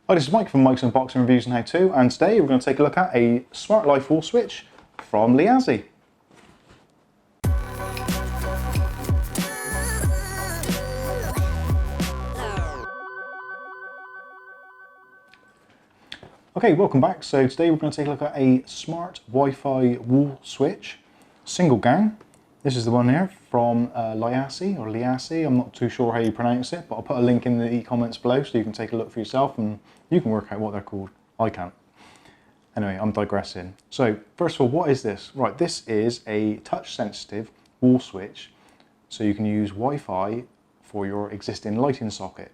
Hi, this is Mike from Mike's Unboxing Reviews and How To, and today we're going to take a look at a Smart Life wall switch from LYASI. Okay, welcome back. So today we're going to take a look at a Smart Wi-Fi wall switch, single gang. This is the one here from LYASI or LYASI. I'm not too sure how you pronounce it, but I'll put a link in the comments below so you can take a look for yourself and you can work out what they're called. I can't. Anyway, I'm digressing. So first of all, what is this? Right, this is a touch-sensitive wall switch, so you can use Wi-Fi for your existing lighting socket.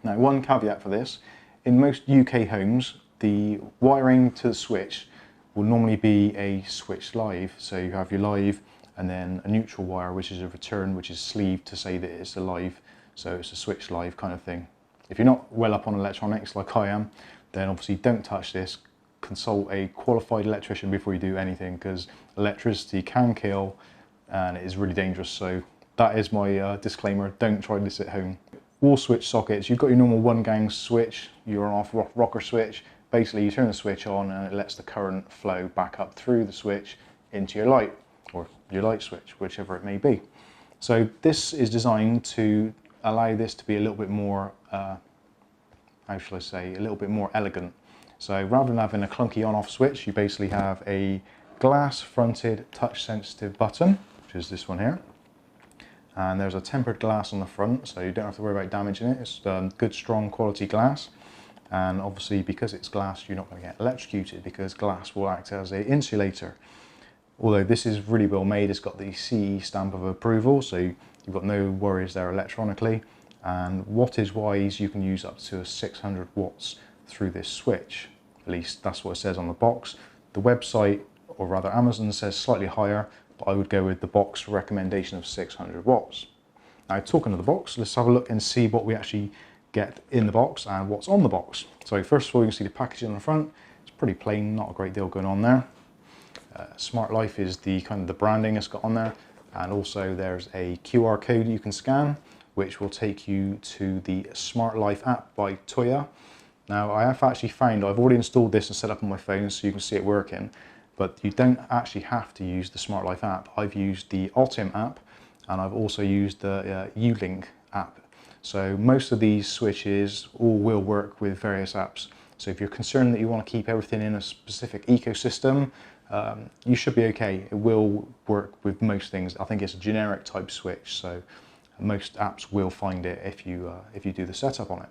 Now, one caveat for this: in most UK homes, the wiring to the switch will normally be a switch live. So you have your live and then a neutral wire, which is a return, which is sleeved to say that it's a live. So it's a switch live kind of thing. If you're not well up on electronics like I am, then obviously don't touch this. Consult a qualified electrician before you do anything, because electricity can kill and it is really dangerous. So that is my disclaimer. Don't try this at home. Wall switch sockets, you've got your normal one gang switch, your on off rocker switch. Basically you turn the switch on and it lets the current flow back up through the switch into your light, or your light switch, whichever it may be. So this is designed to allow this to be a little bit more, how shall I say, a little bit more elegant. So rather than having a clunky on-off switch, you basically have a glass-fronted touch-sensitive button, which is this one here. And there's a tempered glass on the front, so you don't have to worry about damaging it. It's good, strong quality glass. And obviously, because it's glass, you're not going to get electrocuted, because glass will act as an insulator. Although this is really well made, it's got the CE stamp of approval, so you've got no worries there electronically. And wattage-wise, you can use up to 600 watts through this switch. At least that's what it says on the box. The website, or rather Amazon, says slightly higher, but I would go with the box recommendation of 600 watts. Now, talking of the box, let's have a look and see what we actually get in the box and what's on the box. So first of all, you can see the packaging on the front. It's pretty plain, not a great deal going on there. Smart Life is the kind of the branding it's got on there, and also there's a QR code you can scan, which will take you to the Smart Life app by Toya. Now, I have actually found, I've already installed this and set up on my phone so you can see it working, but you don't actually have to use the Smart Life app. I've used the Ultim app, and I've also used the Ulink app. So most of these switches all will work with various apps. So if you're concerned that you want to keep everything in a specific ecosystem, you should be okay. It will work with most things. I think it's a generic type switch, so most apps will find it if you do the setup on it.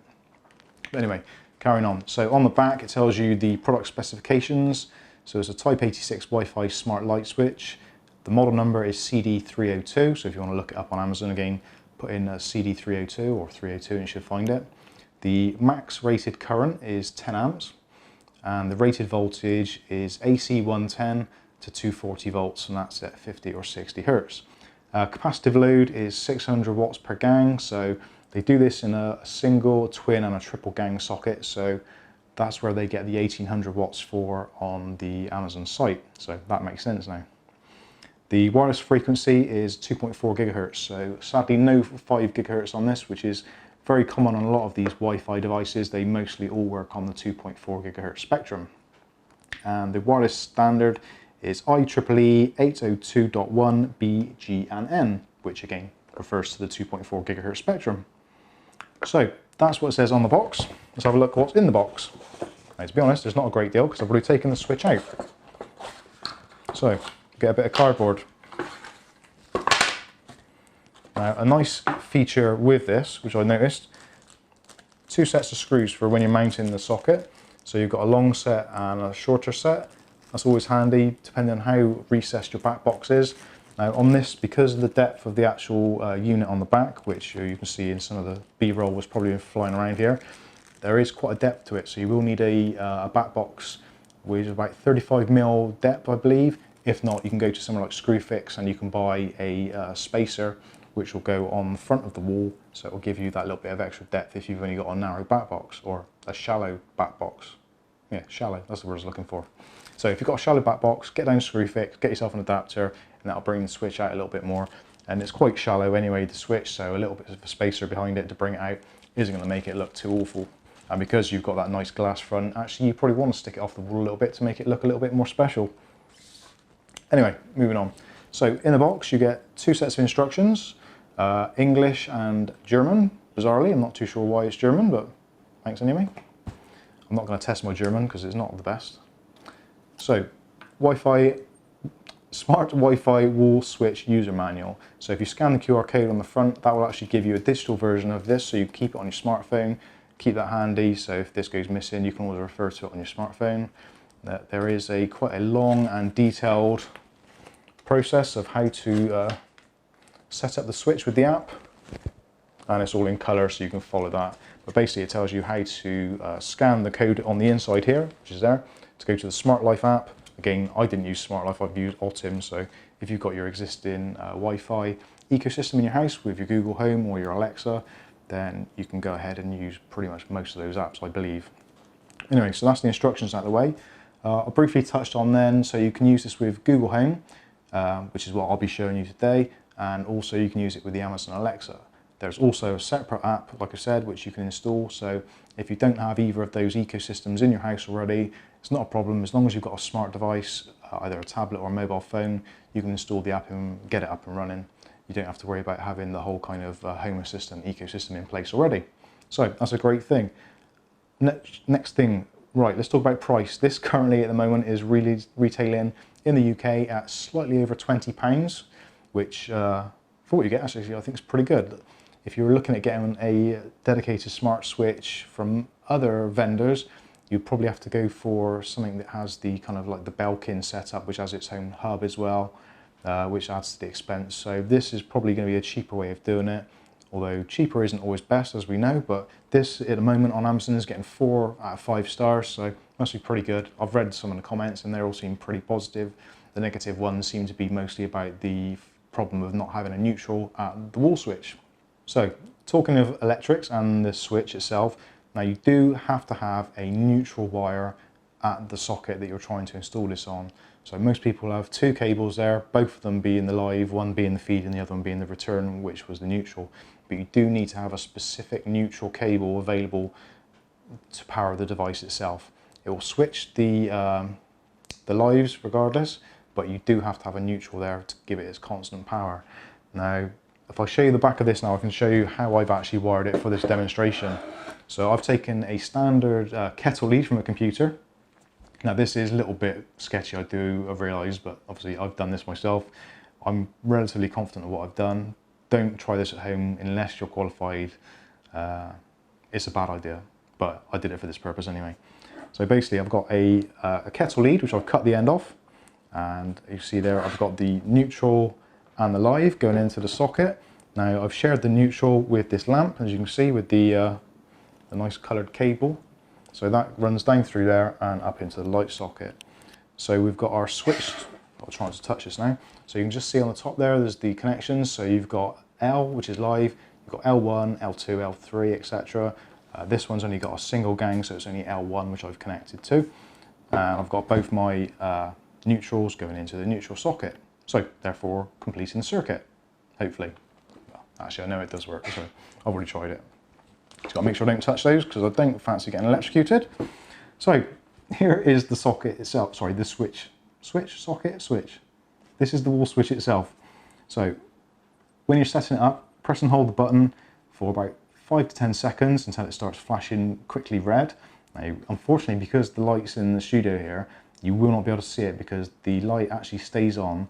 But anyway, carrying on. So on the back, it tells you the product specifications. So it's a Type 86 Wi-Fi smart light switch. The model number is CD302. So if you want to look it up on Amazon again, put in CD302 or 302 and you should find it. The max rated current is 10 amps. And the rated voltage is AC 110 to 240 volts, and that's at 50 or 60 hertz. Capacitive load is 600 watts per gang, so they do this in a single, twin and a triple gang socket, so that's where they get the 1800 watts for on the Amazon site, so that makes sense now. The wireless frequency is 2.4 gigahertz, so sadly no 5 gigahertz on this, which is very common on a lot of these Wi-Fi devices. They mostly all work on the 2.4 gigahertz spectrum. And the wireless standard is IEEE 802.1 B, G and N, which again refers to the 2.4 gigahertz spectrum. So that's what it says on the box. Let's have a look at what's in the box. Now, to be honest, there's not a great deal because I've already taken the switch out. So get a bit of cardboard. Now, a nice feature with this, which I noticed, 2 sets of screws for when you're mounting the socket. So you've got a long set and a shorter set. That's always handy, depending on how recessed your back box is. Now on this, because of the depth of the actual unit on the back, which you can see in some of the B-roll was probably flying around here, there is quite a depth to it. So you will need a back box with about 35mm depth, I believe. If not, you can go to somewhere like Screwfix and you can buy a spacer, which will go on the front of the wall, so it will give you that little bit of extra depth if you've only got a narrow back box or a shallow back box. Yeah, shallow, that's the word I was looking for. So if you've got a shallow back box, get down Screwfix, get yourself an adapter, and that'll bring the switch out a little bit more. And it's quite shallow anyway, the switch, so a little bit of a spacer behind it to bring it out isn't going to make it look too awful. And because you've got that nice glass front, actually you probably want to stick it off the wall a little bit to make it look a little bit more special. Anyway, moving on. So in the box you get 2 sets of instructions, English and German. Bizarrely, I'm not too sure why it's German, but thanks anyway. I'm not going to test my German because it's not the best. So, Smart Wi-Fi Wall Switch User Manual. So if you scan the QR code on the front, that will actually give you a digital version of this, so you keep it on your smartphone, keep that handy, so if this goes missing, you can always refer to it on your smartphone. There is quite a long and detailed process of how to set up the switch with the app, and it's all in colour so you can follow that. But basically it tells you how to scan the code on the inside here, which is there, to go to the Smart Life app. Again, I didn't use Smart Life, I've used Optim, so if you've got your existing Wi-Fi ecosystem in your house with your Google Home or your Alexa, then you can go ahead and use pretty much most of those apps, I believe. Anyway, so that's the instructions out of the way. I briefly touched on then, so you can use this with Google Home, which is what I'll be showing you today, and also you can use it with the Amazon Alexa. There's also a separate app, like I said, which you can install, so if you don't have either of those ecosystems in your house already, it's not a problem. As long as you've got a smart device, either a tablet or a mobile phone, you can install the app and get it up and running. You don't have to worry about having the whole kind of home assistant ecosystem in place already. So that's a great thing. Next thing, right, let's talk about price. This currently at the moment is really retailing in the UK at slightly over £20, which for what you get actually I think is pretty good. If you were looking at getting a dedicated smart switch from other vendors, you'd probably have to go for something that has the kind of like the Belkin setup, which has its own hub as well, which adds to the expense. So this is probably going to be a cheaper way of doing it, although cheaper isn't always best, as we know, but this at the moment on Amazon is getting 4 out of 5 stars, so must be pretty good. I've read some of the comments and they all seem pretty positive. The negative ones seem to be mostly about the problem of not having a neutral at the wall switch. So, talking of electrics and the switch itself, now you do have to have a neutral wire at the socket that you're trying to install this on. So most people have 2 cables there, both of them being the live, one being the feed and the other one being the return, which was the neutral. But you do need to have a specific neutral cable available to power the device itself. It will switch the lives regardless, but you do have to have a neutral there to give it its constant power. Now, if I show you the back of this now, I can show you how I've actually wired it for this demonstration. So I've taken a standard kettle lead from a computer. Now this is a little bit sketchy, I realise, but obviously I've done this myself. I'm relatively confident of what I've done. Don't try this at home unless you're qualified. It's a bad idea, but I did it for this purpose anyway. So basically I've got a kettle lead, which I've cut the end off. And you see there, I've got the neutral and the live going into the socket. Now I've shared the neutral with this lamp, as you can see, with the nice coloured cable. So that runs down through there and up into the light socket. So we've got our switch, I'll try not to touch this now. So you can just see on the top there, there's the connections. So you've got L, which is live, you've got L1, L2, L3, etc. This one's only got a single gang, so it's only L1, which I've connected to. And I've got both my neutrals going into the neutral socket. So therefore completing the circuit, hopefully. Well, actually I know it does work, so I've already tried it. Just got to make sure I don't touch those because I don't fancy getting electrocuted. So here is the socket itself, sorry, the switch. Switch. This is the wall switch itself. So when you're setting it up, press and hold the button for about 5 to 10 seconds until it starts flashing quickly red. Now, unfortunately, because the light's in the studio here, you will not be able to see it because the light actually stays on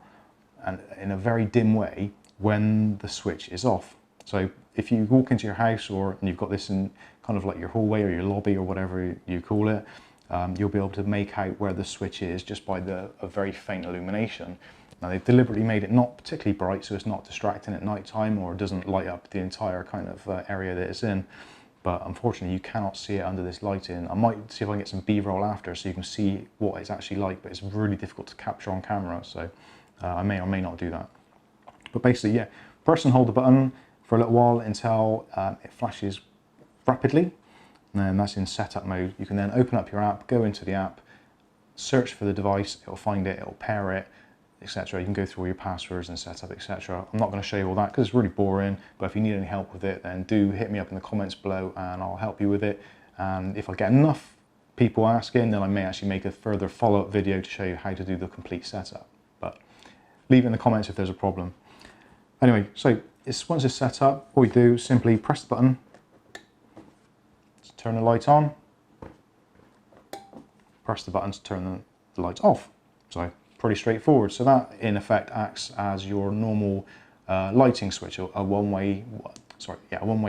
and in a very dim way when the switch is off. So if you walk into your house and you've got this in kind of like your hallway or your lobby or whatever you call it, you'll be able to make out where the switch is just by a very faint illumination. Now they've deliberately made it not particularly bright so it's not distracting at night time or doesn't light up the entire kind of area that it's in. But unfortunately you cannot see it under this lighting. I might see if I can get some B-roll after so you can see what it's actually like, but it's really difficult to capture on camera, so I may or may not do that. But basically, yeah, press and hold the button for a little while until it flashes rapidly, and then that's in setup mode. You can then open up your app, go into the app, search for the device, it'll find it, it'll pair it, etc. You can go through all your passwords and setup, etc. I'm not going to show you all that because it's really boring, but if you need any help with it, then do hit me up in the comments below and I'll help you with it. And if I get enough people asking, then I may actually make a further follow-up video to show you how to do the complete setup. But leave it in the comments if there's a problem. Anyway, so once it's set up, all you do is simply press the button to turn the light on, press the button to turn the lights off. So pretty straightforward. So that in effect acts as your normal lighting switch, a one-way,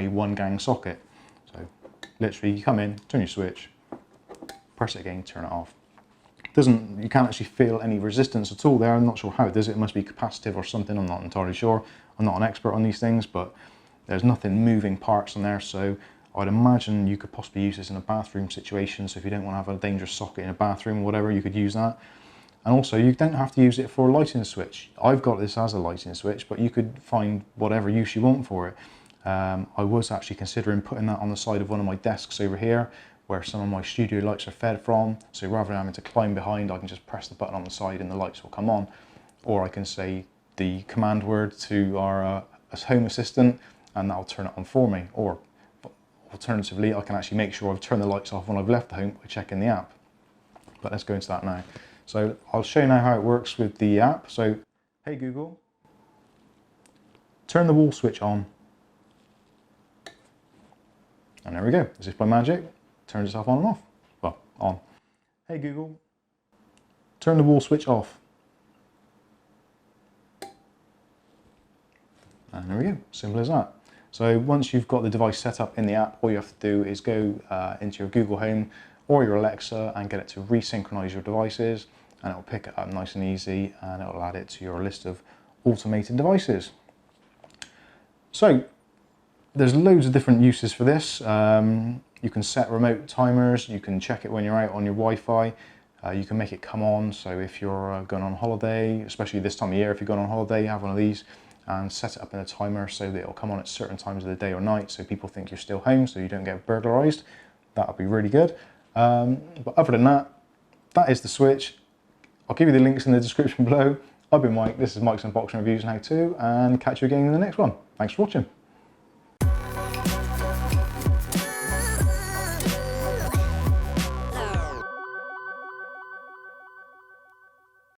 one gang socket. So literally you come in, turn your switch, press it again, turn it off. You can't actually feel any resistance at all there. I'm not sure how it does it. It must be capacitive or something. I'm not entirely sure. I'm not an expert on these things, but there's nothing moving parts on there. So I'd imagine you could possibly use this in a bathroom situation. So if you don't want to have a dangerous socket in a bathroom or whatever, you could use that. And also you don't have to use it for a lighting switch. I've got this as a lighting switch, but you could find whatever use you want for it. I was actually considering putting that on the side of one of my desks over here, where some of my studio lights are fed from. So rather than having to climb behind, I can just press the button on the side and the lights will come on. Or I can say the command word to our home assistant and that'll turn it on for me. Or alternatively, I can actually make sure I've turned the lights off when I've left the home by checking the app. But let's go into that now. So I'll show you now how it works with the app. So, hey Google, turn the wall switch on. And there we go, as if by magic, turns itself on and off. Well, on. Hey Google, turn the wall switch off. And there we go, simple as that. So once you've got the device set up in the app, all you have to do is go into your Google Home or your Alexa and get it to resynchronize your devices, and it'll pick it up nice and easy and it'll add it to your list of automated devices. So there's loads of different uses for this. You can set remote timers, you can check it when you're out on your Wi-Fi, you can make it come on, so if you're going on holiday, especially this time of year, if you're going on holiday, you have one of these and set it up in a timer so that it'll come on at certain times of the day or night so people think you're still home so you don't get burglarized. That would be really good. But other than that, that is the switch. I'll give you the links in the description below. I've been Mike, this is Mike's Unboxing Reviews and How To, and catch you again in the next one. Thanks for watching.